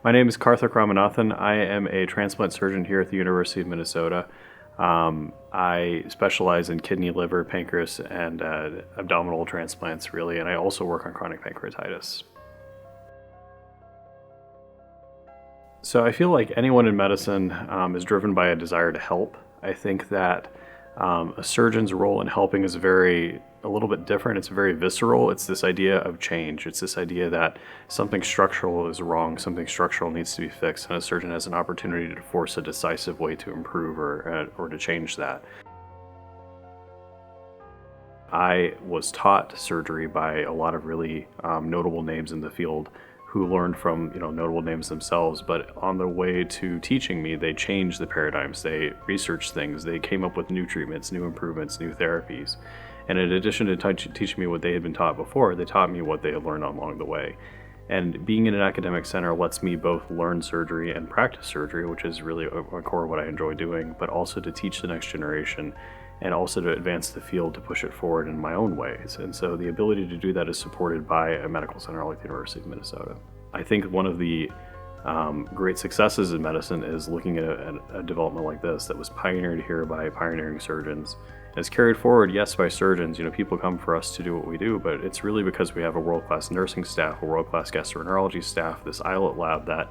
My name is Karthik Ramanathan. I am a transplant surgeon here at the University of Minnesota. I specialize in kidney, liver, pancreas, and abdominal transplants, really, and I also work on chronic pancreatitis. So I feel like anyone in medicine is driven by a desire to help. I think that a surgeon's role in helping is a little bit different. It's very visceral. It's this idea of change. It's this idea that something structural is wrong, something structural needs to be fixed, and a surgeon has an opportunity to force a decisive way to improve or to change that. I was taught surgery by a lot of really notable names in the field who learned from notable names themselves, but on the way to teaching me, they changed the paradigms. They researched things. They came up with new treatments, new improvements, new therapies. And in addition to teaching me what they had been taught before, they taught me what they had learned along the way. And being in an academic center lets me both learn surgery and practice surgery, which is really a core of what I enjoy doing, but also to teach the next generation and also to advance the field to push it forward in my own ways. And so the ability to do that is supported by a medical center like the University of Minnesota. I think one of the great successes in medicine is looking at a development like this that was pioneered here by pioneering surgeons. It's carried forward, yes, by surgeons. People come for us to do what we do, but it's really because we have a world-class nursing staff, a world-class gastroenterology staff, this islet lab that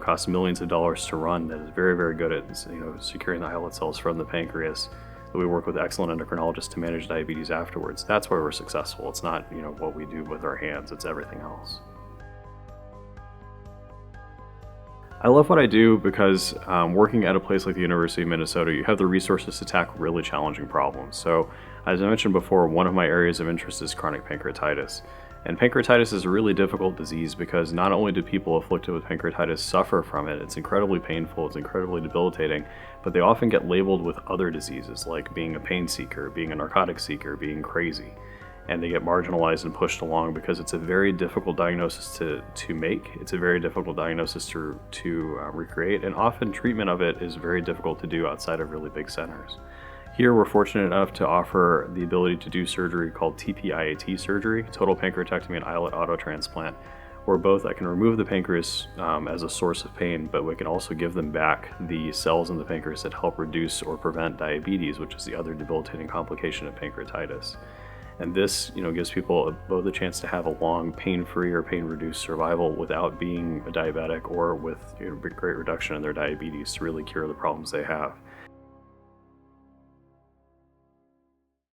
costs millions of dollars to run, that is very, very good at securing the islet cells from the pancreas. We work with excellent endocrinologists to manage diabetes afterwards. That's why we're successful. It's not what we do with our hands, it's everything else. I love what I do because working at a place like the University of Minnesota, you have the resources to tackle really challenging problems. So as I mentioned before, one of my areas of interest is chronic pancreatitis. And pancreatitis is a really difficult disease because not only do people afflicted with pancreatitis suffer from it, it's incredibly painful, it's incredibly debilitating, but they often get labeled with other diseases like being a pain seeker, being a narcotic seeker, being crazy. And they get marginalized and pushed along because it's a very difficult diagnosis to make. It's a very difficult diagnosis to recreate, and often treatment of it is very difficult to do outside of really big centers. Here we're fortunate enough to offer the ability to do surgery called TPIAT surgery, total pancreatectomy and islet autotransplant, where both I can remove the pancreas as a source of pain, but we can also give them back the cells in the pancreas that help reduce or prevent diabetes, which is the other debilitating complication of pancreatitis. And this, gives people both a chance to have a long pain-free or pain-reduced survival without being a diabetic or with great reduction in their diabetes to really cure the problems they have.